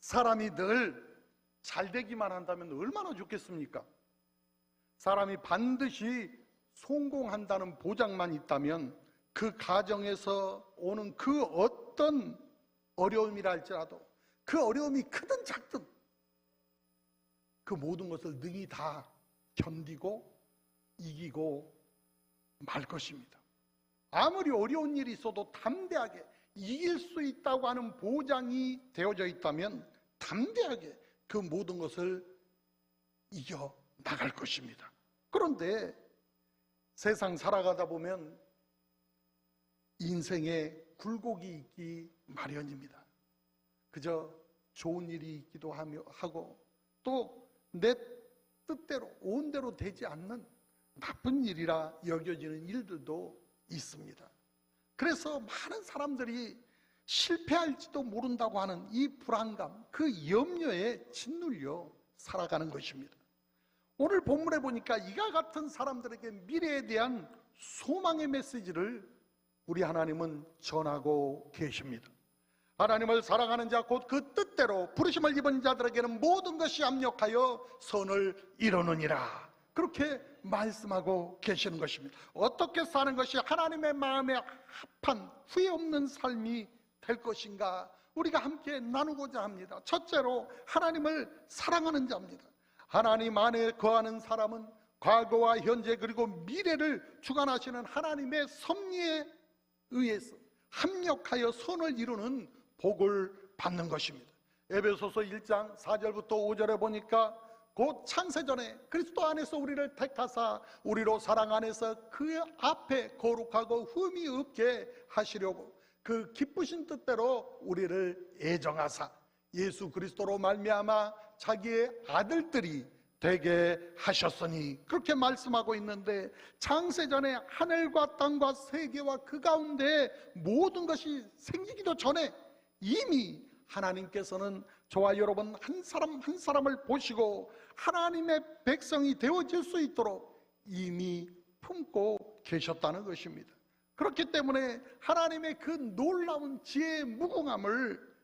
사람이 늘 잘 되기만 한다면 얼마나 좋겠습니까? 사람이 반드시 성공한다는 보장만 있다면 그 가정에서 오는 그 어떤 어려움이라 할지라도 그 어려움이 크든 작든 그 모든 것을 능히 다 견디고 이기고 말 것입니다. 아무리 어려운 일이 있어도 담대하게 이길 수 있다고 하는 보장이 되어져 있다면 담대하게 그 모든 것을 이겨 나갈 것입니다. 그런데 세상 살아가다 보면 인생에 굴곡이 있기 마련입니다. 그저 좋은 일이 있기도 하고 또 내 뜻대로 온대로 되지 않는 나쁜 일이라 여겨지는 일들도 있습니다. 그래서 많은 사람들이 실패할지도 모른다고 하는 이 불안감, 그 염려에 짓눌려 살아가는 것입니다. 오늘 본문에 보니까 이와 같은 사람들에게 미래에 대한 소망의 메시지를 우리 하나님은 전하고 계십니다. 하나님을 사랑하는 자 곧 그 뜻대로 부르심을 입은 자들에게는 모든 것이 합력하여 선을 이루느니라, 그렇게 말씀하고 계시는 것입니다. 어떻게 사는 것이 하나님의 마음에 합한 후회 없는 삶이 될 것인가 우리가 함께 나누고자 합니다. 첫째로 하나님을 사랑하는 자입니다. 하나님 안에 거하는 사람은 과거와 현재 그리고 미래를 주관하시는 하나님의 섭리에 의해서 합력하여 선을 이루는 복을 받는 것입니다. 에베소서 1장 4절부터 5절에 보니까 곧 창세전에 그리스도 안에서 우리를 택하사 우리로 사랑 안에서 그 앞에 거룩하고 흠이 없게 하시려고 그 기쁘신 뜻대로 우리를 애정하사 예수 그리스도로 말미암아 자기의 아들들이 되게 하셨으니, 그렇게 말씀하고 있는데 창세전에 하늘과 땅과 세계와 그 가운데 모든 것이 생기기도 전에 이미 하나님께서는 저와 여러분 한 사람 한 사람을 보시고 하나님의 백성이 되어질 수 있도록 이미 품고 계셨다는 것입니다. 그렇기 때문에 하나님의 그 놀라운 지혜의 무궁함을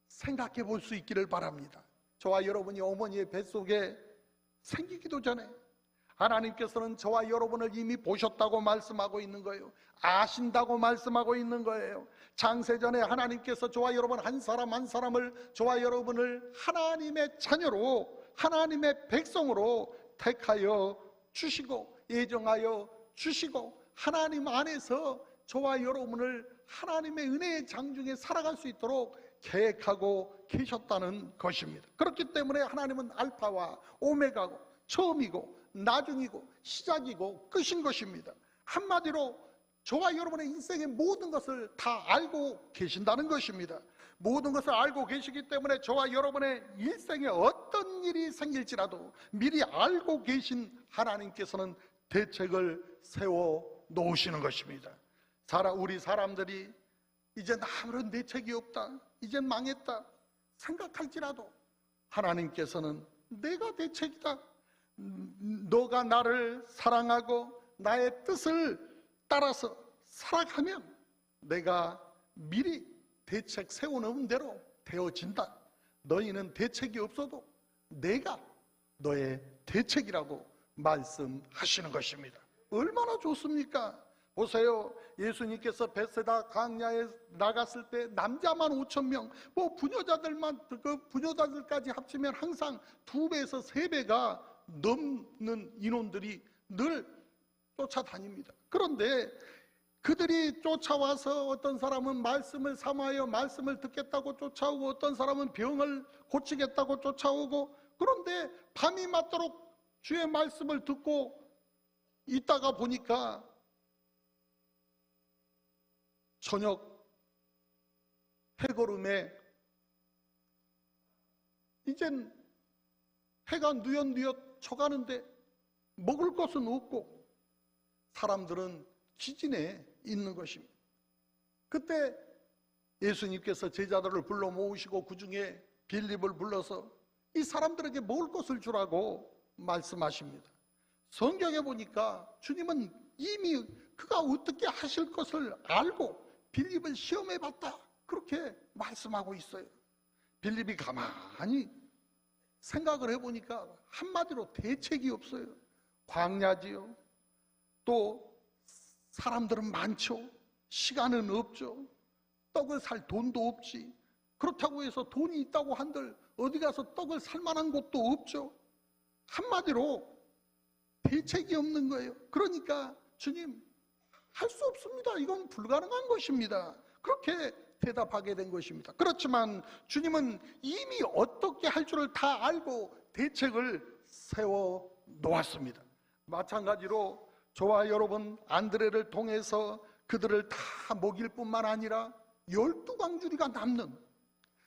생각해 볼 수 있기를 바랍니다. 저와 여러분이 어머니의 뱃속에 생기기도 전에 하나님께서는 저와 여러분을 이미 보셨다고 말씀하고 있는 거예요. 아신다고 말씀하고 있는 거예요. 창세전에 하나님께서 저와 여러분 한 사람 한 사람을, 저와 여러분을 하나님의 자녀로, 하나님의 백성으로 택하여 주시고 애정하여 주시고 하나님 안에서 저와 여러분을 하나님의 은혜의 장중에 살아갈 수 있도록 계획하고 계셨다는 것입니다. 그렇기 때문에 하나님은 알파와 오메가고 처음이고 나중이고 시작이고 끝인 것입니다. 한마디로 저와 여러분의 인생의 모든 것을 다 알고 계신다는 것입니다. 모든 것을 알고 계시기 때문에 저와 여러분의 일생에 어떤 일이 생길지라도 미리 알고 계신 하나님께서는 대책을 세워 놓으시는 것입니다. 우리 사람들이 이제 아무런 대책이 없다, 이제 망했다 생각할지라도 하나님께서는 내가 대책이다, 너가 나를 사랑하고 나의 뜻을 따라서 살아가면 내가 미리 대책 세워놓은 대로 되어진다. 너희는 대책이 없어도 내가 너의 대책이라고 말씀하시는 것입니다. 얼마나 좋습니까? 보세요. 예수님께서 베세다 광야에 나갔을 때 남자만 5,000명, 뭐 부녀자들만, 그 부녀자들까지 합치면 항상 2배에서 3배가 넘는 인원들이 늘 쫓아다닙니다. 그런데 그들이 쫓아와서 어떤 사람은 말씀을 삼아여 말씀을 듣겠다고 쫓아오고, 어떤 사람은 병을 고치겠다고 쫓아오고, 그런데 밤이 맞도록 주의 말씀을 듣고 있다가 보니까 저녁 해걸음에 이젠 해가 누엿누엿 쳐가는데 먹을 것은 없고 사람들은 기진해 있는 것입니다. 그때 예수님께서 제자들을 불러 모으시고 그 중에 빌립을 불러서 이 사람들에게 먹을 것을 주라고 말씀하십니다. 성경에 보니까 주님은 이미 그가 어떻게 하실 것을 알고 빌립을 시험해 봤다, 그렇게 말씀하고 있어요. 빌립이 가만히 생각을 해보니까 한마디로 대책이 없어요. 광야지요. 또 사람들은 많죠. 시간은 없죠. 떡을 살 돈도 없지. 그렇다고 해서 돈이 있다고 한들 어디 가서 떡을 살 만한 곳도 없죠. 한마디로 대책이 없는 거예요. 그러니까 주님, 할 수 없습니다. 이건 불가능한 것입니다. 그렇게 대답하게 된 것입니다. 그렇지만 주님은 이미 어떻게 할 줄을 다 알고 대책을 세워 놓았습니다. 마찬가지로 저와 여러분 안드레를 통해서 그들을 다 먹일 뿐만 아니라 12광주리가 남는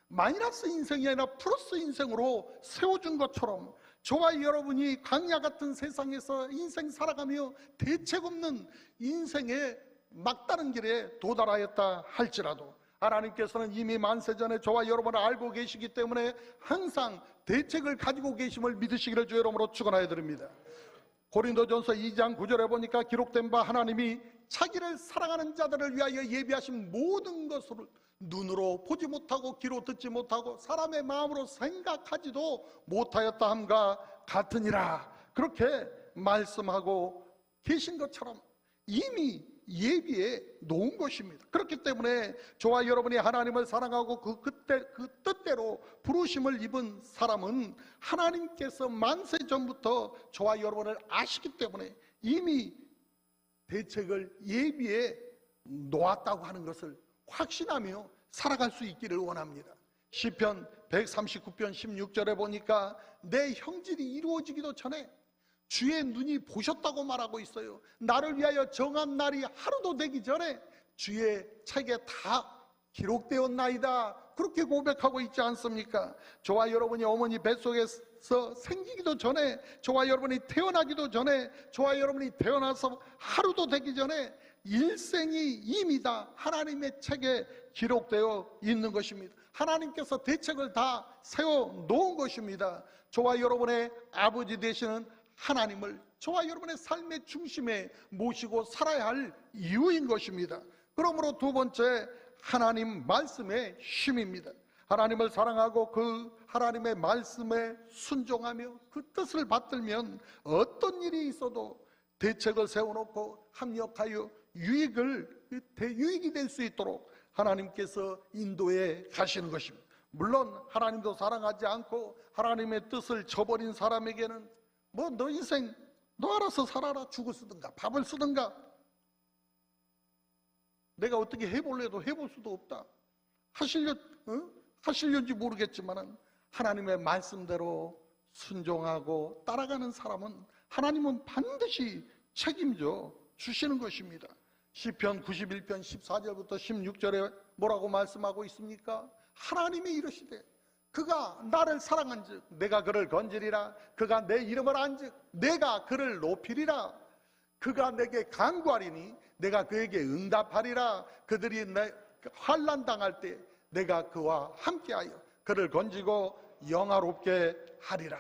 마이너스 인생이 아니라 플러스 인생으로 세워준 것처럼 저와 여러분이 광야 같은 세상에서 인생 살아가며 대책 없는 인생의 막다른 길에 도달하였다 할지라도 하나님께서는 이미 만세전에 저와 여러분을 알고 계시기 때문에 항상 대책을 가지고 계심을 믿으시기를 주의 이름으로 축원하여 드립니다. 고린도전서 2장 9절에 보니까 기록된 바 하나님이 자기를 사랑하는 자들을 위하여 예비하신 모든 것을 눈으로 보지 못하고 귀로 듣지 못하고 사람의 마음으로 생각하지도 못하였다 함과 같으니라. 그렇게 말씀하고 계신 것처럼 이미 예비해 놓은 것입니다. 그렇기 때문에 저와 여러분이 하나님을 사랑하고 그 뜻대로 부르심을 입은 사람은 하나님께서 만세 전부터 저와 여러분을 아시기 때문에 이미 대책을 예비해 놓았다고 하는 것을 확신하며 살아갈 수 있기를 원합니다. 시편 139편 16절에 보니까 내 형질이 이루어지기도 전에 주의 눈이 보셨다고 말하고 있어요. 나를 위하여 정한 날이 하루도 되기 전에 주의 책에 다 기록되었나이다. 그렇게 고백하고 있지 않습니까? 저와 여러분이 어머니 뱃속에서 생기기도 전에, 저와 여러분이 태어나기도 전에, 저와 여러분이 태어나서 하루도 되기 전에 일생이 이미 다 하나님의 책에 기록되어 있는 것입니다. 하나님께서 대책을 다 세워 놓은 것입니다. 저와 여러분의 아버지 되시는 하나님을 저와 여러분의 삶의 중심에 모시고 살아야 할 이유인 것입니다. 그러므로 두 번째, 하나님 말씀의 힘입니다. 하나님을 사랑하고 그 하나님의 말씀에 순종하며 그 뜻을 받들면 어떤 일이 있어도 대책을 세워놓고 합력하여 유익이 될 수 있도록 하나님께서 인도해 가시는 것입니다. 물론 하나님도 사랑하지 않고 하나님의 뜻을 저버린 사람에게는 뭐 너 인생 너 알아서 살아라, 죽을 쓰든가 밥을 쓰든가 내가 어떻게 해볼래도 해볼 수도 없다 하실려는지 모르겠지만 하나님의 말씀대로 순종하고 따라가는 사람은 하나님은 반드시 책임져 주시는 것입니다. 시편 91편 14절부터 16절에 뭐라고 말씀하고 있습니까? 하나님이 이르시되 그가 나를 사랑한즉 내가 그를 건지리라. 그가 내 이름을 안즉 내가 그를 높이리라. 그가 내게 간구하리니 내가 그에게 응답하리라. 그들이 환난 당할 때 내가 그와 함께하여 그를 건지고 영화롭게 하리라.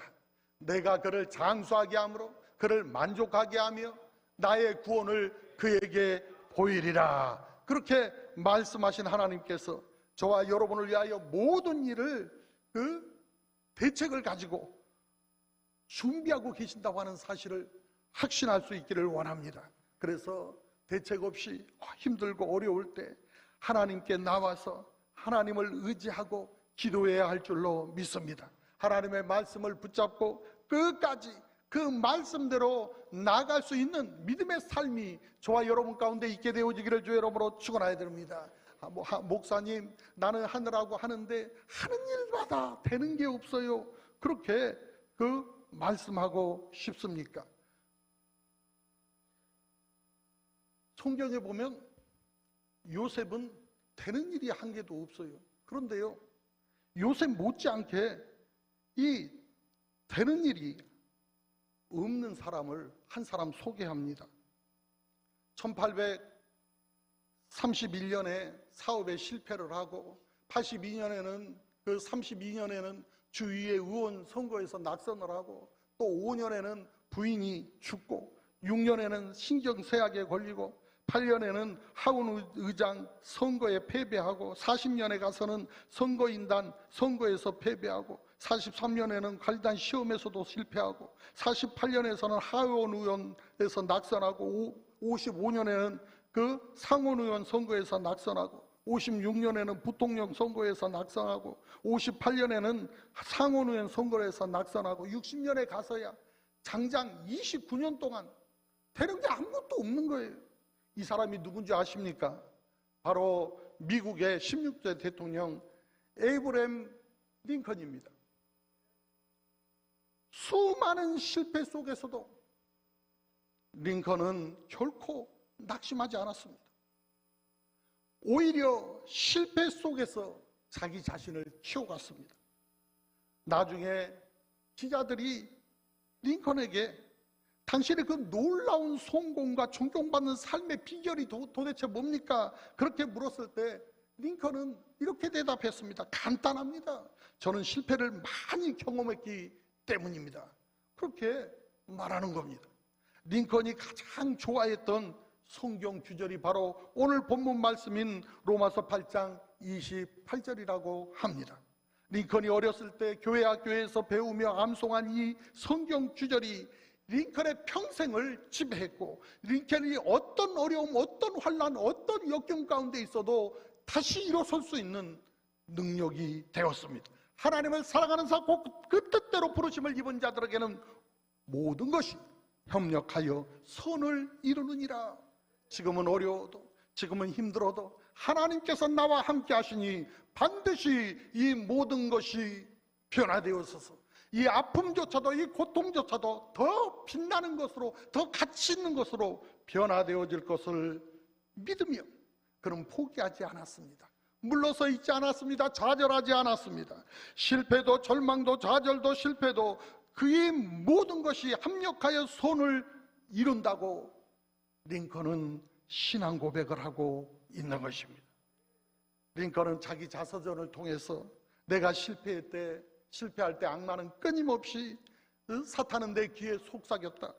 내가 그를 장수하게 함으로 그를 만족하게 하며 나의 구원을 그에게 보이리라. 그렇게 말씀하신 하나님께서 저와 여러분을 위하여 모든 일을 그 대책을 가지고 준비하고 계신다고 하는 사실을 확신할 수 있기를 원합니다. 그래서 대책 없이 힘들고 어려울 때 하나님께 나와서 하나님을 의지하고 기도해야 할 줄로 믿습니다. 하나님의 말씀을 붙잡고 끝까지 그 말씀대로 나아갈 수 있는 믿음의 삶이 저와 여러분 가운데 있게 되어지기를 주의 이름으로 축원하여 드립니다. 목사님, 나는 하느라고 하는데 하는 일마다 되는 게 없어요. 그렇게 말씀하고 싶습니까? 성경에 보면 요셉은 되는 일이 한 개도 없어요. 그런데요, 요셉 못지않게 이 되는 일이 없는 사람을 한 사람 소개합니다. 1831년에 사업에 실패를 하고 82년에는 그 32년에는 주위의 의원 선거에서 낙선을 하고 또 5년에는 부인이 죽고 6년에는 신경쇠약에 걸리고 48년에는 하원 의장 선거에 패배하고 40년에 가서는 선거인단 선거에서 패배하고 43년에는 관리단 시험에서도 실패하고 48년에서는 하원 의원에서 낙선하고 55년에는 그 상원 의원 선거에서 낙선하고 56년에는 부통령 선거에서 낙선하고 58년에는 상원 의원 선거에서 낙선하고 60년에 가서야 장장 29년 동안 되는 게 아무것도 없는 거예요. 이 사람이 누군지 아십니까? 바로 미국의 16대 대통령 에이브러햄 링컨입니다. 수많은 실패 속에서도 링컨은 결코 낙심하지 않았습니다. 오히려 실패 속에서 자기 자신을 키워갔습니다. 나중에 기자들이 링컨에게 당신의 그 놀라운 성공과 존경받는 삶의 비결이 도대체 뭡니까? 그렇게 물었을 때 링컨은 이렇게 대답했습니다. 간단합니다. 저는 실패를 많이 경험했기 때문입니다. 그렇게 말하는 겁니다. 링컨이 가장 좋아했던 성경 구절이 바로 오늘 본문 말씀인 로마서 8장 28절이라고 합니다. 링컨이 어렸을 때 교회 학교에서 배우며 암송한 이 성경 구절이 링컨의 평생을 지배했고, 링컨이 어떤 어려움, 어떤 환난, 어떤 역경 가운데 있어도 다시 일어설 수 있는 능력이 되었습니다. 하나님을 사랑하는 자, 그 뜻대로 부르심을 입은 자들에게는 모든 것이 협력하여 선을 이루느니라. 지금은 어려워도, 지금은 힘들어도 하나님께서 나와 함께 하시니 반드시 이 모든 것이 변화되어서서 이 아픔조차도, 이 고통조차도 더 빛나는 것으로, 더 가치 있는 것으로 변화되어질 것을 믿으며 그는 포기하지 않았습니다. 물러서 있지 않았습니다. 좌절하지 않았습니다. 실패도 절망도 좌절도 실패도 그의 모든 것이 합력하여 선을 이룬다고 링컨은 신앙 고백을 하고 있는 것입니다. 링컨은 자기 자서전을 통해서 내가 실패할 때 악마는 끊임없이 사탄은 내 귀에 속삭였다.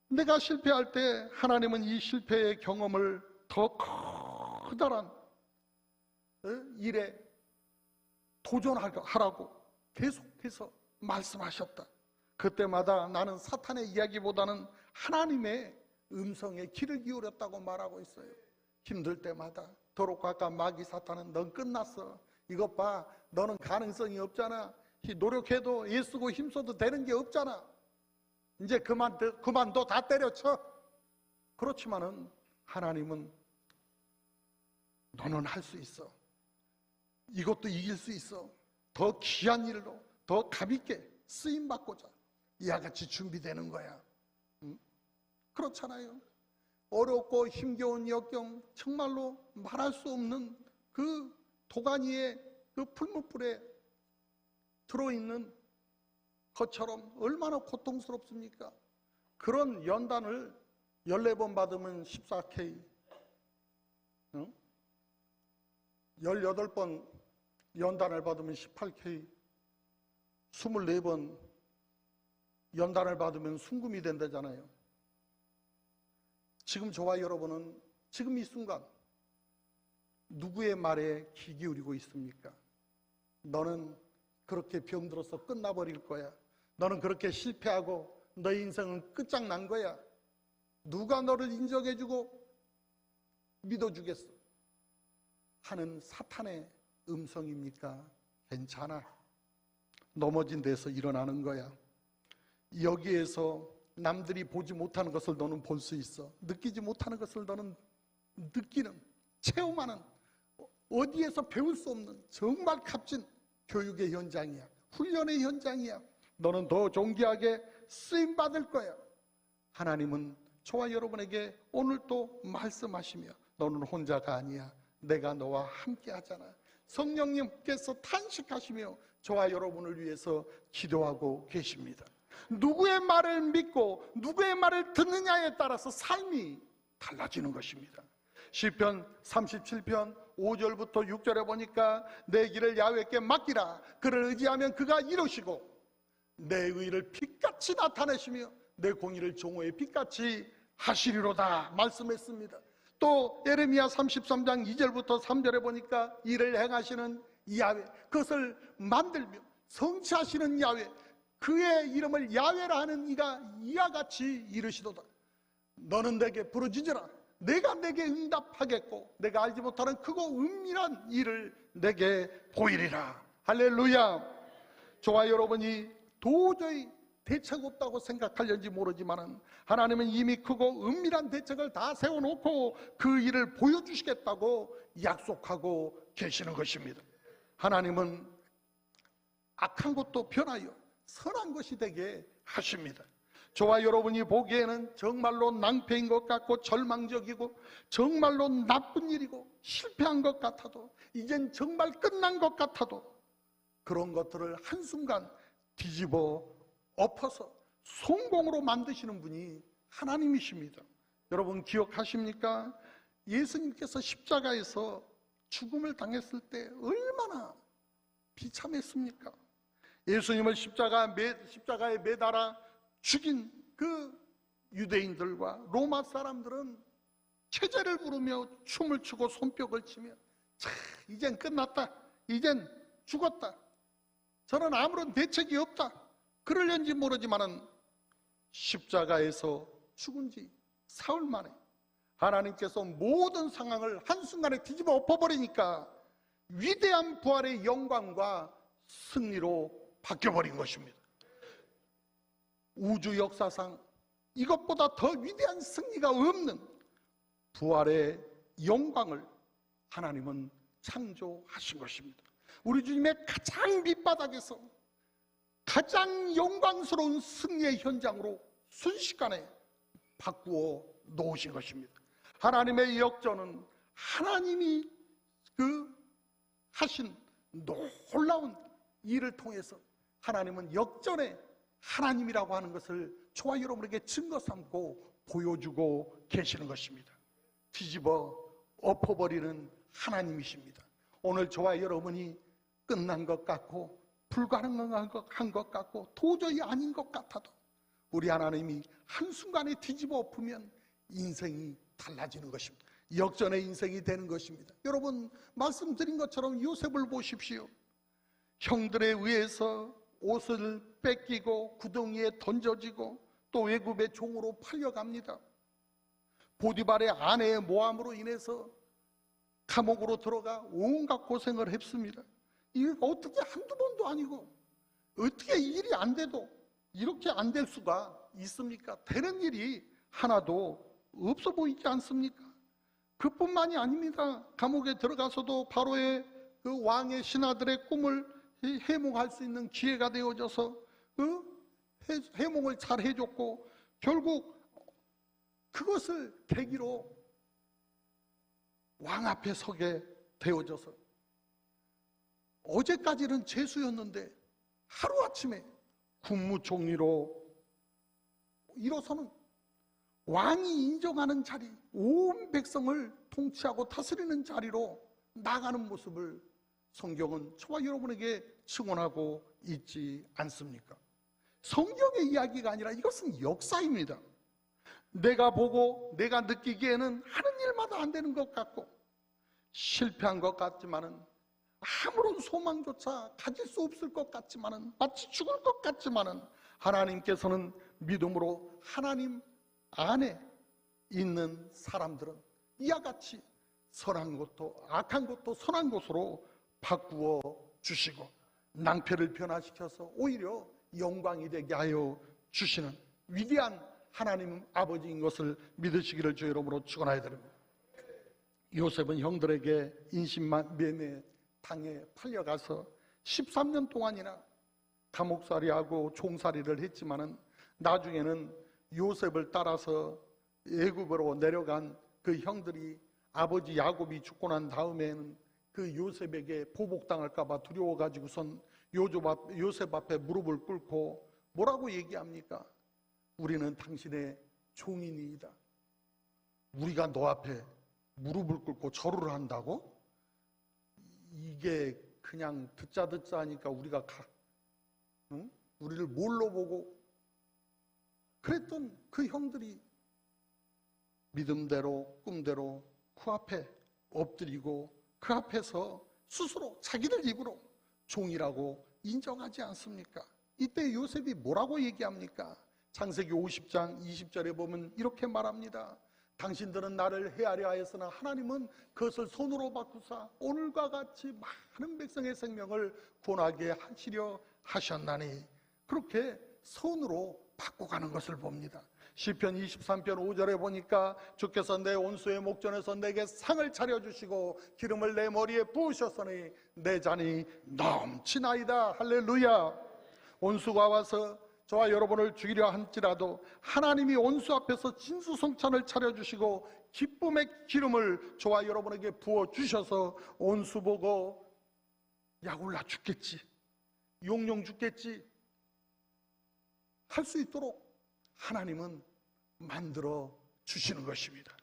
내가 실패할 때 하나님은 이 실패의 경험을 더 커다란 일에 도전하라고 계속해서 말씀하셨다. 그때마다 나는 사탄의 이야기보다는 하나님의 음성에 귀를 기울였다고 말하고 있어요. 힘들 때마다 도록가까 마귀 사탄은 넌 끝났어. 이것 봐, 너는 가능성이 없잖아. 노력해도 애쓰고 힘써도 되는 게 없잖아. 이제 그만둬. 다 때려쳐. 그렇지만은 하나님은 너는 할 수 있어. 이것도 이길 수 있어. 더 귀한 일로 더 가볍게 쓰임받고자 이와 같이 준비되는 거야. 그렇잖아요. 어렵고 힘겨운 역경, 정말로 말할 수 없는 그 도가니의 그 풀무불에 들어있는 것처럼 얼마나 고통스럽습니까? 그런 연단을 14번 받으면 14K, 18번 연단을 받으면 18K, 24번 연단을 받으면 순금이 된다잖아요. 지금 저와 여러분은 지금 이 순간 누구의 말에 귀 기울이고 있습니까? 너는 그렇게 병들어서 끝나버릴 거야. 너는 그렇게 실패하고 너의 인생은 끝장난 거야. 누가 너를 인정해주고 믿어주겠어? 하는 사탄의 음성입니까? 괜찮아. 넘어진 데서 일어나는 거야. 여기에서 남들이 보지 못하는 것을 너는 볼 수 있어. 느끼지 못하는 것을 너는 느끼는, 체험하는, 어디에서 배울 수 없는 정말 값진 교육의 현장이야. 훈련의 현장이야. 너는 더 존귀하게 쓰임받을 거야. 하나님은 저와 여러분에게 오늘 또 말씀하시며 너는 혼자가 아니야. 내가 너와 함께 하잖아. 성령님께서 탄식하시며 저와 여러분을 위해서 기도하고 계십니다. 누구의 말을 믿고 누구의 말을 듣느냐에 따라서 삶이 달라지는 것입니다. 시편 37편 5절부터 6절에 보니까 내 길을 야훼께 맡기라. 그를 의지하면 그가 이루시고 내 의를 빛같이 나타내시며 내 공의를 종호의 빛같이 하시리로다 말씀했습니다. 또 예레미야 33장 2절부터 3절에 보니까 이를 행하시는 야훼, 그것을 만들며 성취하시는 야훼, 그의 이름을 야훼라 하는 이가 이와 같이 이르시도다. 너는 내게 부르짖으라. 내가 내게 응답하겠고 내가 알지 못하는 크고 은밀한 일을 내게 보이리라. 할렐루야. 저와 여러분이 도저히 대책 없다고 생각하려는지 모르지만 하나님은 이미 크고 은밀한 대책을 다 세워놓고 그 일을 보여주시겠다고 약속하고 계시는 것입니다. 하나님은 악한 것도 변하여 선한 것이 되게 하십니다. 저와 여러분이 보기에는 정말로 낭패인 것 같고 절망적이고 정말로 나쁜 일이고 실패한 것 같아도 이젠 정말 끝난 것 같아도 그런 것들을 한순간 뒤집어 엎어서 성공으로 만드시는 분이 하나님이십니다. 여러분 기억하십니까? 예수님께서 십자가에서 죽음을 당했을 때 얼마나 비참했습니까? 예수님을 십자가에 매달아 죽인 그 유대인들과 로마 사람들은 체제를 부르며 춤을 추고 손뼉을 치며 자, 이젠 끝났다, 이젠 죽었다, 저는 아무런 대책이 없다 그러려는지 모르지만은 십자가에서 죽은 지 사흘 만에 하나님께서 모든 상황을 한순간에 뒤집어 엎어버리니까 위대한 부활의 영광과 승리로 바뀌어버린 것입니다. 우주 역사상 이것보다 더 위대한 승리가 없는 부활의 영광을 하나님은 창조하신 것입니다. 우리 주님의 가장 밑바닥에서 가장 영광스러운 승리의 현장으로 순식간에 바꾸어 놓으신 것입니다. 하나님의 역전은 하나님이 그 하신 놀라운 일을 통해서 하나님은 역전의 하나님이라고 하는 것을 저와 여러분에게 증거 삼고 보여주고 계시는 것입니다. 뒤집어 엎어버리는 하나님이십니다. 오늘 저와 여러분이 끝난 것 같고 불가능한 것 같고 도저히 아닌 것 같아도 우리 하나님이 한순간에 뒤집어 엎으면 인생이 달라지는 것입니다. 역전의 인생이 되는 것입니다. 여러분 말씀드린 것처럼 요셉을 보십시오. 형들에 의해서 옷을 뺏기고 구덩이에 던져지고 또 외국의 종으로 팔려갑니다. 보디발의 아내의 모함으로 인해서 감옥으로 들어가 온갖 고생을 했습니다. 이게 어떻게 한두 번도 아니고 어떻게 일이 안 돼도 이렇게 안 될 수가 있습니까? 되는 일이 하나도 없어 보이지 않습니까? 그뿐만이 아닙니다. 감옥에 들어가서도 바로의 그 왕의 신하들의 꿈을 해몽할 수 있는 기회가 되어져서 해몽을 잘 해줬고 결국 그것을 계기로 왕 앞에 서게 되어져서 어제까지는 죄수였는데 하루아침에 국무총리로 일어서는 왕이 인정하는 자리, 온 백성을 통치하고 다스리는 자리로 나가는 모습을 성경은 저와 여러분에게 증언하고 있지 않습니까? 성경의 이야기가 아니라 이것은 역사입니다. 내가 보고 내가 느끼기에는 하는 일마다 안 되는 것 같고 실패한 것 같지만은 아무런 소망조차 가질 수 없을 것 같지만은 마치 죽을 것 같지만은 하나님께서는 믿음으로 하나님 안에 있는 사람들은 이와 같이 선한 것도 악한 것도 선한 것으로 바꾸어 주시고 낭패를 변화시켜서 오히려 영광이 되게 하여 주시는 위대한 하나님 아버지인 것을 믿으시기를 주 여러분으로 축원하여 드립니다. 요셉은 형들에게 인신매매 당해 팔려가서 13년 동안이나 감옥살이하고 종살이를 했지만은 나중에는 요셉을 따라서 애굽으로 내려간 그 형들이 아버지 야곱이 죽고 난 다음에는 그 요셉에게 보복당할까 봐 두려워가지고선 요셉 앞에 무릎을 꿇고 뭐라고 얘기합니까? 우리는 당신의 종이니이다. 우리가 너 앞에 무릎을 꿇고 절을 한다고? 이게 그냥 듣자 하니까 우리가 우리를 뭘로 보고 그랬던 그 형들이 믿음대로 꿈대로 그 앞에 엎드리고 그 앞에서 스스로 자기들 입으로 종이라고 인정하지 않습니까? 이때 요셉이 뭐라고 얘기합니까? 창세기 50장 20절에 보면 이렇게 말합니다. 당신들은 나를 해하려 하였으나 하나님은 그것을 손으로 바꾸사 오늘과 같이 많은 백성의 생명을 구원하게 하시려 하셨나니, 그렇게 손으로 바꿔가는 것을 봅니다. 시편 23편 5절에 보니까 주께서 내 온수의 목전에서 내게 상을 차려주시고 기름을 내 머리에 부으셨으니 내 잔이 넘치나이다. 할렐루야. 온수가 와서 저와 여러분을 죽이려 할지라도 하나님이 온수 앞에서 진수성찬을 차려주시고 기쁨의 기름을 저와 여러분에게 부어주셔서 온수 보고 약올라 죽겠지, 용용 죽겠지 할 수 있도록 하나님은 만들어 주시는 것입니다.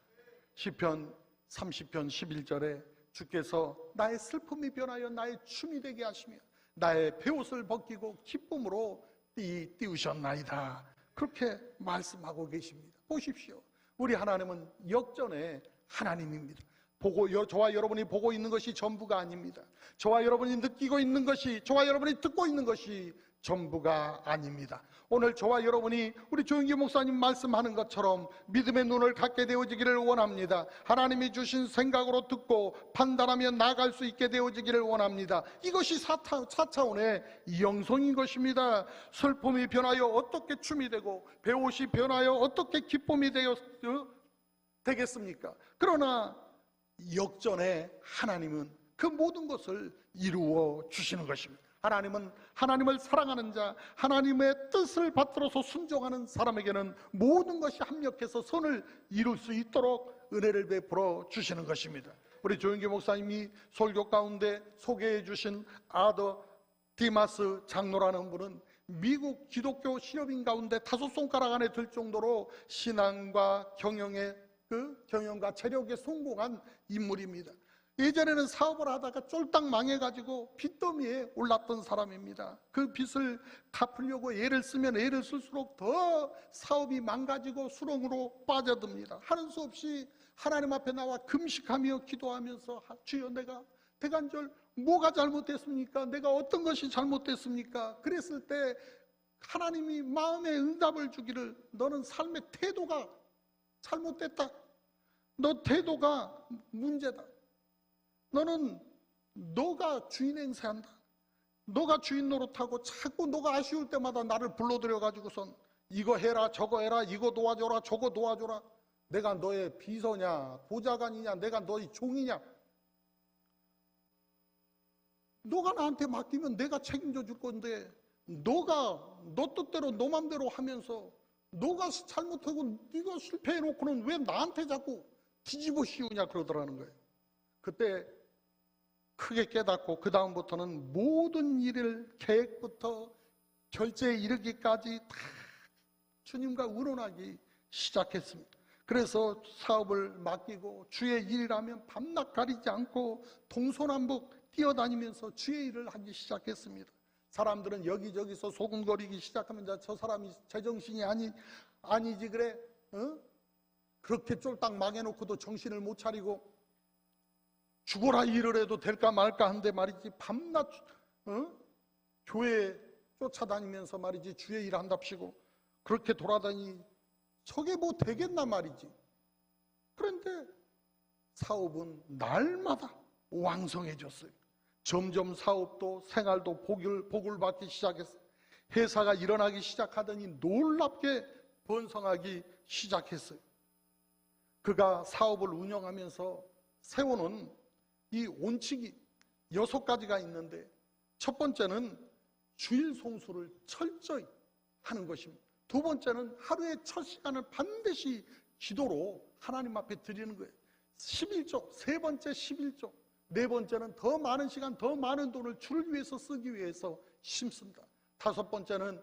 시편 30편 11절에 주께서 나의 슬픔이 변하여 나의 춤이 되게 하시며 나의 베옷을 벗기고 기쁨으로 띄우셨나이다. 그렇게 말씀하고 계십니다. 보십시오. 우리 하나님은 역전의 하나님입니다. 저와 여러분이 보고 있는 것이 전부가 아닙니다. 저와 여러분이 느끼고 있는 것이, 저와 여러분이 듣고 있는 것이 전부가 아닙니다. 오늘 저와 여러분이 우리 조영기 목사님 말씀하는 것처럼 믿음의 눈을 갖게 되어지기를 원합니다. 하나님이 주신 생각으로 듣고 판단하며 나아갈 수 있게 되어지기를 원합니다. 이것이 4차원의 영성인 것입니다. 슬픔이 변하여 어떻게 춤이 되고 배옷이 변하여 어떻게 기쁨이 되겠습니까? 그러나 역전의 하나님은 그 모든 것을 이루어 주시는 것입니다. 하나님은 하나님을 사랑하는 자, 하나님의 뜻을 받들어서 순종하는 사람에게는 모든 것이 합력해서 선을 이룰 수 있도록 은혜를 베풀어 주시는 것입니다. 우리 조영기 목사님이 설교 가운데 소개해 주신 아더 디마스 장로라는 분은 미국 기독교 실업인 가운데 5손가락 안에 들 정도로 신앙과 경영과 체력에 성공한 인물입니다. 예전에는 사업을 하다가 쫄딱 망해가지고 빚더미에 올랐던 사람입니다. 그 빚을 갚으려고 애를 쓰면 애를 쓸수록 더 사업이 망가지고 수렁으로 빠져듭니다. 하는 수 없이 하나님 앞에 나와 금식하며 기도하면서 주여, 내가 대간절 뭐가 잘못됐습니까? 내가 어떤 것이 잘못됐습니까? 그랬을 때 하나님이 마음의 응답을 주기를, 너는 삶의 태도가 잘못됐다. 너 태도가 문제다. 너가 주인 행세한다. 너가 주인 노릇하고 자꾸 너가 아쉬울 때마다 나를 불러들여 가지고선 이거 해라 저거 해라, 이거 도와줘라 저거 도와줘라. 내가 너의 비서냐 보좌관이냐, 내가 너의 종이냐. 너가 나한테 맡기면 내가 책임져 줄 건데 너가 너 뜻대로 너 맘대로 하면서 너가 잘못하고 네가 실패해놓고는 왜 나한테 자꾸 뒤집어 씌우냐 그러더라는 거예요. 그때 크게 깨닫고 그 다음부터는 모든 일을 계획부터 결제에 이르기까지 다 주님과 의논하기 시작했습니다. 그래서 사업을 맡기고 주의 일이라면 밤낮 가리지 않고 동서남북 뛰어다니면서 주의 일을 하기 시작했습니다. 사람들은 여기저기서 소금거리기 시작하면 저 사람이 제정신이 아니지 그래? 그렇게 쫄딱 망해놓고도 정신을 못 차리고 죽어라 일을 해도 될까 말까 한데 말이지, 밤낮 교회 쫓아다니면서 말이지 주의 일 한답시고 그렇게 돌아다니 저게 뭐 되겠나 말이지. 그런데 사업은 날마다 왕성해졌어요. 점점 사업도 생활도 복을 받기 시작했어요. 회사가 일어나기 시작하더니 놀랍게 번성하기 시작했어요. 그가 사업을 운영하면서 세우는 이 원칙이 6가지가 있는데, 첫 번째는 주일 송수를 철저히 하는 것입니다. 두 번째는 하루의 첫 시간을 반드시 기도로 하나님 앞에 드리는 거예요. 11조, 세 번째 11조, 네 번째는 더 많은 시간, 더 많은 돈을 주를 위해서 쓰기 위해서 심습니다. 다섯 번째는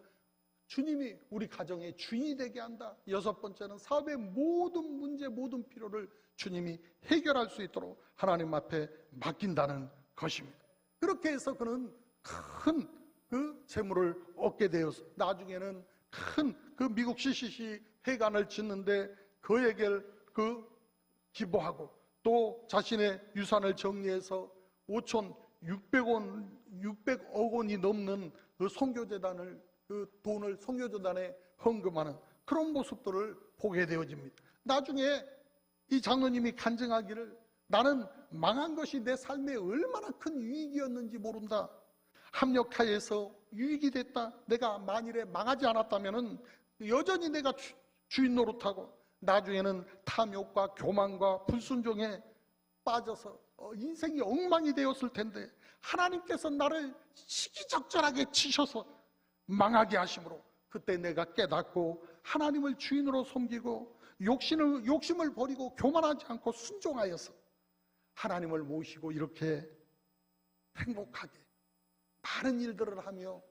주님이 우리 가정의 주인이 되게 한다. 여섯 번째는 사업의 모든 문제, 모든 필요를 주님이 해결할 수 있도록 하나님 앞에 맡긴다는 것입니다. 그렇게 해서 그는 큰 그 재물을 얻게 되어서 나중에는 큰 그 미국 CCC 회관을 짓는데 그에게 기부하고 또 자신의 유산을 정리해서 5,600억 원이 넘는 그 선교재단을 그 돈을 선교재단에 헌금하는 그런 모습들을 보게 되어집니다. 나중에 이 장로님이 간증하기를 나는 망한 것이 내 삶에 얼마나 큰 유익이었는지 모른다. 합력하여서 유익이 됐다. 내가 만일에 망하지 않았다면 여전히 내가 주인 노릇하고 나중에는 탐욕과 교만과 불순종에 빠져서 인생이 엉망이 되었을 텐데 하나님께서 나를 시기적절하게 치셔서 망하게 하심으로 그때 내가 깨닫고 하나님을 주인으로 섬기고 욕심을 버리고 교만하지 않고 순종하여서 하나님을 모시고 이렇게 행복하게 많은 일들을 하며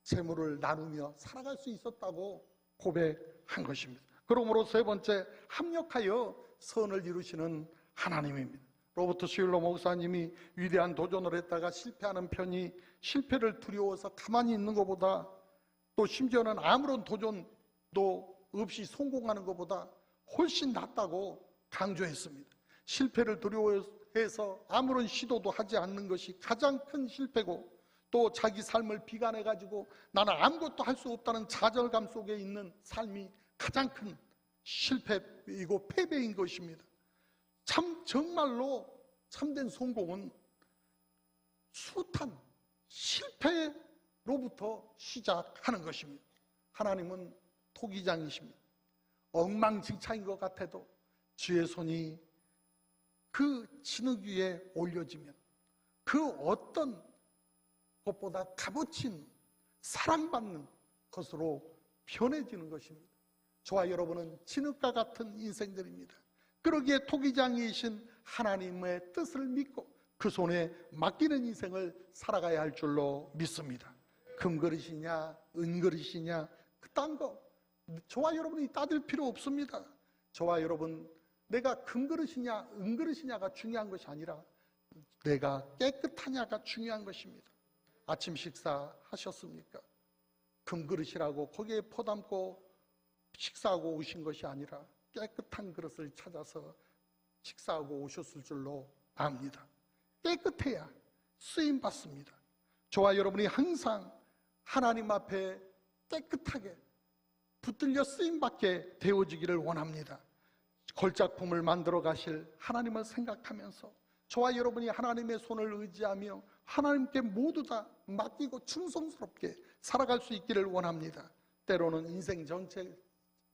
재물을 나누며 살아갈 수 있었다고 고백한 것입니다. 그러므로 세 번째, 합력하여 선을 이루시는 하나님입니다. 로버트 슐러 목사님이 위대한 도전을 했다가 실패하는 편이 실패를 두려워서 가만히 있는 것보다 또 심지어는 아무런 도전도 없이 성공하는 것보다 훨씬 낫다고 강조했습니다. 실패를 두려워해서 아무런 시도도 하지 않는 것이 가장 큰 실패고 또 자기 삶을 비관해가지고 나는 아무것도 할 수 없다는 좌절감 속에 있는 삶이 가장 큰 실패이고 패배인 것입니다. 정말로 참된 성공은 숱한 실패로부터 시작하는 것입니다. 하나님은 토기장이십니다. 엉망진창인 것 같아도 주의 손이 그 진흙 위에 올려지면 그 어떤 것보다 값어친 사랑받는 것으로 변해지는 것입니다. 저와 여러분은 진흙과 같은 인생들입니다. 그러기에 토기장이신 하나님의 뜻을 믿고 그 손에 맡기는 인생을 살아가야 할 줄로 믿습니다. 금그릇이냐 은그릇이냐 그딴 거 저와 여러분이 따질 필요 없습니다. 저와 여러분, 내가 금그릇이냐 은그릇이냐가 중요한 것이 아니라 내가 깨끗하냐가 중요한 것입니다. 아침 식사 하셨습니까? 금그릇이라고 거기에 퍼담고 식사하고 오신 것이 아니라 깨끗한 그릇을 찾아서 식사하고 오셨을 줄로 압니다. 깨끗해야 쓰임 받습니다. 저와 여러분이 항상 하나님 앞에 깨끗하게 붙들려 쓰임 받게 되어지기를 원합니다. 걸작품을 만들어 가실 하나님을 생각하면서 저와 여러분이 하나님의 손을 의지하며 하나님께 모두 다 맡기고 충성스럽게 살아갈 수 있기를 원합니다. 때로는 인생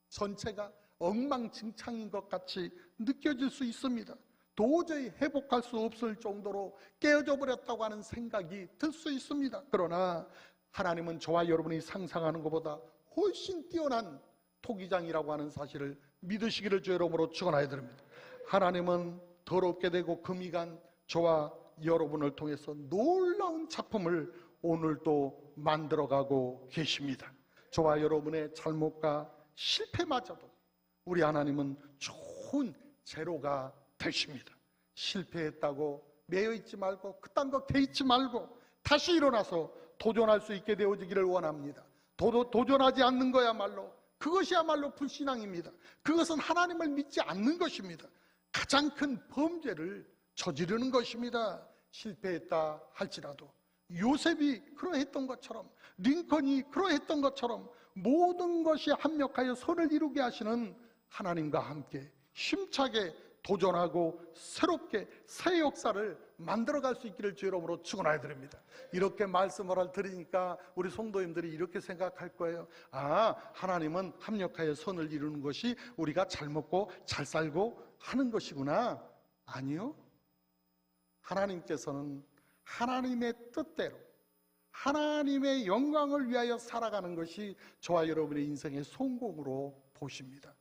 전체가 엉망진창인 것 같이 느껴질 수 있습니다. 도저히 회복할 수 없을 정도로 깨어져 버렸다고 하는 생각이 들 수 있습니다. 그러나 하나님은 저와 여러분이 상상하는 것보다 훨씬 뛰어난 토기장이라고 하는 사실을 믿으시기를 주 여러분으로 축원하여 드립니다. 하나님은 더럽게 되고 금이 간 저와 여러분을 통해서 놀라운 작품을 오늘도 만들어가고 계십니다. 저와 여러분의 잘못과 실패마저도 우리 하나님은 좋은 재료가 되십니다. 실패했다고 매여있지 말고 그딴 거 개의치 말고 다시 일어나서 도전할 수 있게 되어지기를 원합니다. 도전하지 않는 거야말로 그것이야말로 불신앙입니다. 그것은 하나님을 믿지 않는 것입니다. 가장 큰 범죄를 저지르는 것입니다. 실패했다 할지라도 요셉이 그러했던 것처럼 링컨이 그러했던 것처럼 모든 것이 합력하여 선을 이루게 하시는 하나님과 함께 힘차게 도전하고 새롭게 새 역사를 만들어갈 수 있기를 주 이름으로 축원하여 드립니다. 이렇게 말씀을 드리니까 우리 성도님들이 이렇게 생각할 거예요. 아, 하나님은 합력하여 선을 이루는 것이 우리가 잘 먹고 잘 살고 하는 것이구나. 아니요. 하나님께서는 하나님의 뜻대로 하나님의 영광을 위하여 살아가는 것이 저와 여러분의 인생의 성공으로 보십니다.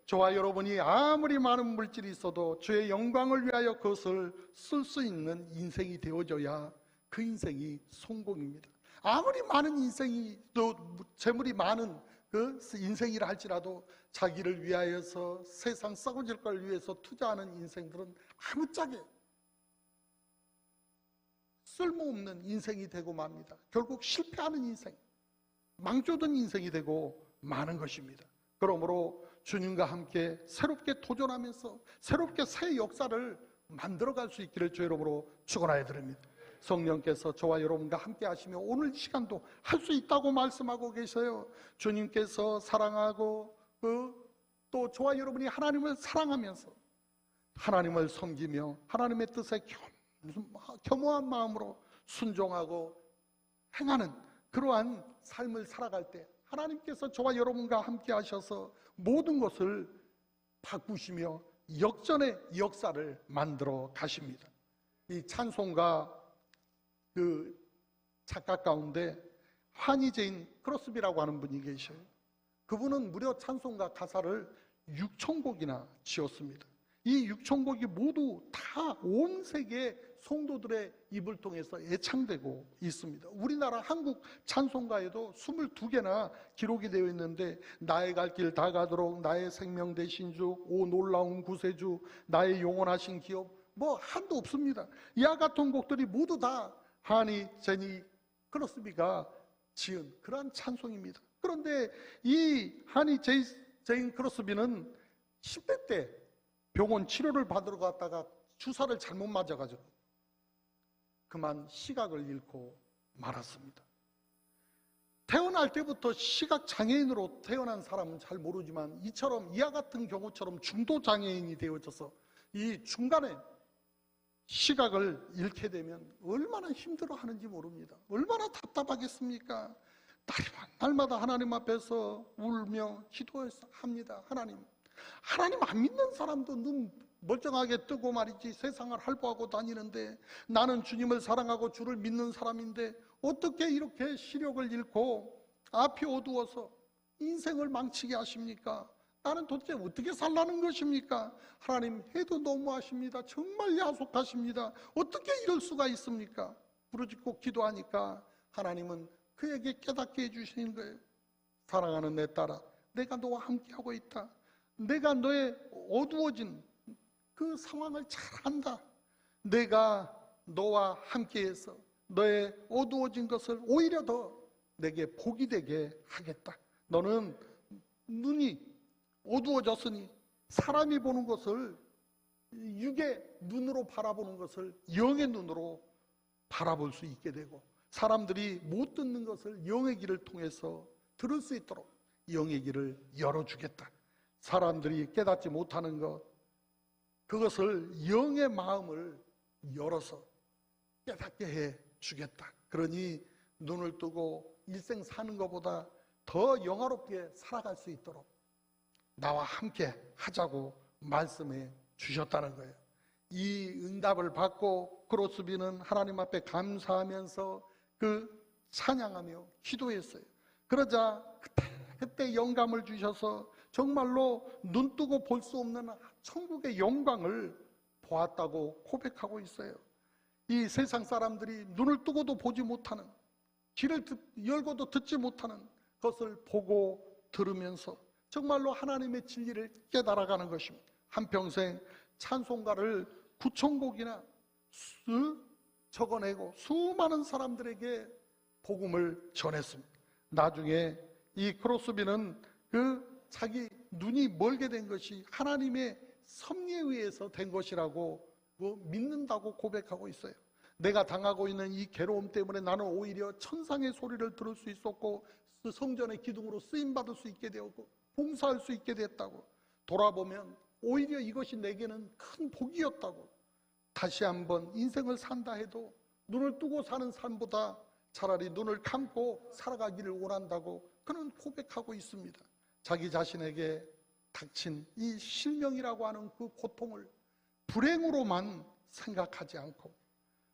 저와 여러분이 아무리 많은 물질이 있어도 주의 영광을 위하여 그것을 쓸 수 있는 인생이 되어져야 그 인생이 성공입니다. 아무리 많은 인생이 또 재물이 많은 그 인생이라 할지라도 자기를 위하여서 세상 썩어질 걸 위해서 투자하는 인생들은 아무짝에 쓸모없는 인생이 되고 맙니다. 결국 실패하는 인생, 망조든 인생이 되고 마는 것입니다. 그러므로 주님과 함께 새롭게 도전하면서 새롭게 새 역사를 만들어갈 수 있기를 주의 이름으로 축원하여 드립니다. 성령께서 저와 여러분과 함께 하시며 오늘 이 시간도 할 수 있다고 말씀하고 계셔요. 주님께서 사랑하고 또 저와 여러분이 하나님을 사랑하면서 하나님을 섬기며 하나님의 뜻에 겸허한 마음으로 순종하고 행하는 그러한 삶을 살아갈 때 하나님께서 저와 여러분과 함께 하셔서 모든 것을 바꾸시며 역전의 역사를 만들어 가십니다. 이 찬송가 그 작가 가운데 환희제인 크로스비라고 하는 분이 계셔요. 그분은 무려 찬송가 가사를 6,000곡이나 지었습니다. 이 6,000곡이 모두 다 온 세계 성도들의 입을 통해서 애창되고 있습니다. 우리나라 한국 찬송가에도 22개나 기록이 되어 있는데 나의 갈 길 다 가도록 나의 생명 되신 주, 오 놀라운 구세주, 나의 영원하신 기업, 뭐 한도 없습니다. 이와 같은 곡들이 모두 다 하니 제니 크로스비가 지은 그러한 찬송입니다. 그런데 이 하니 제인 크로스비는 10대 때 병원 치료를 받으러 갔다가 주사를 잘못 맞아가지고 그만 시각을 잃고 말았습니다. 태어날 때부터 시각장애인으로 태어난 사람은 잘 모르지만 이와 같은 경우처럼 중도장애인이 되어져서 이 중간에 시각을 잃게 되면 얼마나 힘들어하는지 모릅니다. 얼마나 답답하겠습니까? 날마다 하나님 앞에서 울며 기도합니다. 하나님 안 믿는 사람도 눈 멀쩡하게 뜨고 말이지 세상을 할보하고 다니는데 나는 주님을 사랑하고 주를 믿는 사람인데 어떻게 이렇게 시력을 잃고 앞이 어두워서 인생을 망치게 하십니까? 나는 도대체 어떻게 살라는 것입니까? 하나님 해도 너무하십니다. 정말 야속하십니다. 어떻게 이럴 수가 있습니까? 부르짖고 기도하니까 하나님은 그에게 깨닫게 해주시는 거예요. 사랑하는 내 딸아, 내가 너와 함께하고 있다. 내가 너의 어두워진 그 상황을 잘 안다. 내가 너와 함께해서 너의 어두워진 것을 오히려 더 내게 복이 되게 하겠다. 너는 눈이 어두워졌으니 사람이 보는 것을 육의 눈으로 바라보는 것을 영의 눈으로 바라볼 수 있게 되고 사람들이 못 듣는 것을 영의 길을 통해서 들을 수 있도록 영의 길을 열어주겠다. 사람들이 깨닫지 못하는 것, 그것을 영의 마음을 열어서 깨닫게 해 주겠다. 그러니 눈을 뜨고 일생 사는 것보다 더 영화롭게 살아갈 수 있도록 나와 함께 하자고 말씀해 주셨다는 거예요. 이 응답을 받고 크로스비는 하나님 앞에 감사하면서 찬양하며 기도했어요. 그러자 그때 영감을 주셔서 정말로 눈 뜨고 볼 수 없는 천국의 영광을 보았다고 고백하고 있어요. 이 세상 사람들이 눈을 뜨고도 보지 못하는, 귀를 열고도 듣지 못하는 것을 보고 들으면서 정말로 하나님의 진리를 깨달아가는 것입니다. 한평생 찬송가를 9,000곡이나 적어내고 수많은 사람들에게 복음을 전했습니다. 나중에 이 크로스비는 자기 눈이 멀게 된 것이 하나님의 섭리에 의해서 된 것이라고 믿는다고 고백하고 있어요. 내가 당하고 있는 이 괴로움 때문에 나는 오히려 천상의 소리를 들을 수 있었고 성전의 기둥으로 쓰임받을 수 있게 되었고 봉사할 수 있게 됐다고 돌아보면 오히려 이것이 내게는 큰 복이었다고 다시 한번 인생을 산다 해도 눈을 뜨고 사는 삶보다 차라리 눈을 감고 살아가기를 원한다고 그는 고백하고 있습니다. 자기 자신에게 닥친 이 실명이라고 하는 그 고통을 불행으로만 생각하지 않고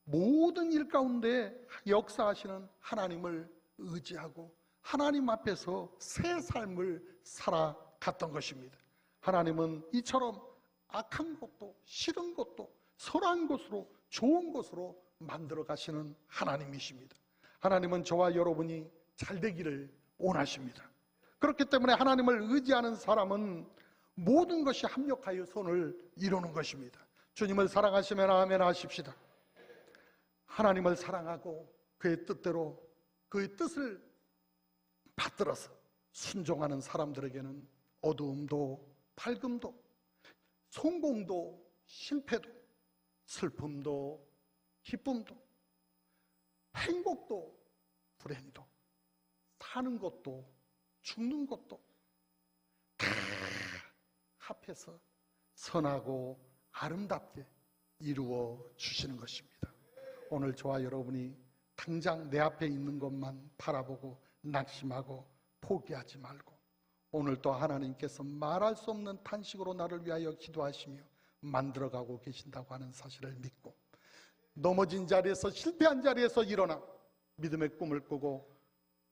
모든 일 가운데 역사하시는 하나님을 의지하고 하나님 앞에서 새 삶을 살아갔던 것입니다. 하나님은 이처럼 악한 것도 싫은 것도 선한 것으로 좋은 것으로 만들어 가시는 하나님이십니다. 하나님은 저와 여러분이 잘 되기를 원하십니다. 그렇기 때문에 하나님을 의지하는 사람은 모든 것이 합력하여 손을 이루는 것입니다. 주님을 사랑하시면 아멘 하십시다. 하나님을 사랑하고 그의 뜻대로 그의 뜻을 받들어서 순종하는 사람들에게는 어두움도 밝음도, 성공도 실패도, 슬픔도 기쁨도, 행복도 불행도, 사는 것도 죽는 것도 다 합해서 선하고 아름답게 이루어 주시는 것입니다. 오늘 저와 여러분이 당장 내 앞에 있는 것만 바라보고 낙심하고 포기하지 말고, 오늘 또 하나님께서 말할 수 없는 탄식으로 나를 위하여 기도하시며 만들어가고 계신다고 하는 사실을 믿고, 넘어진 자리에서, 실패한 자리에서 일어나 믿음의 꿈을 꾸고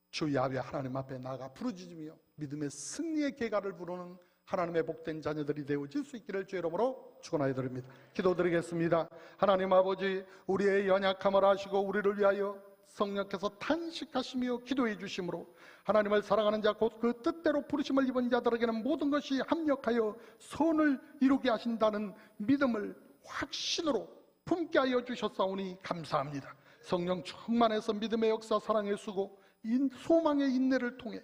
주 야훼 하나님 앞에 나가 부르짖으며 믿음의 승리의 계가를 부르는 하나님의 복된 자녀들이 되어질 수 있기를 주 이름으로 축원하여 드립니다. 기도드리겠습니다. 하나님 아버지, 우리의 연약함을 아시고 우리를 위하여 성령께서 탄식하시며 기도해 주심으로 하나님을 사랑하는 자, 곧 그 뜻대로 부르심을 입은 자들에게는 모든 것이 합력하여 선을 이루게 하신다는 믿음을 확신으로 품게 하여 주셨사오니 감사합니다. 성령 충만해서 믿음의 역사, 사랑의 수고, 소망의 인내를 통해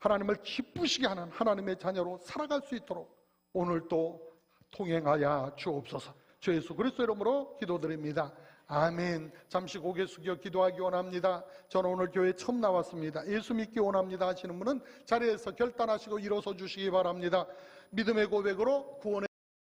하나님을 기쁘시게 하는 하나님의 자녀로 살아갈 수 있도록 오늘도 통행하여 주옵소서. 주 예수 그리스도 이름으로 기도드립니다. 아멘. 잠시 고개 숙여 기도하기 원합니다. 저는 오늘 교회 처음 나왔습니다. 예수 믿기 원합니다 하시는 분은 자리에서 결단하시고 일어서 주시기 바랍니다. 믿음의 고백으로 구원의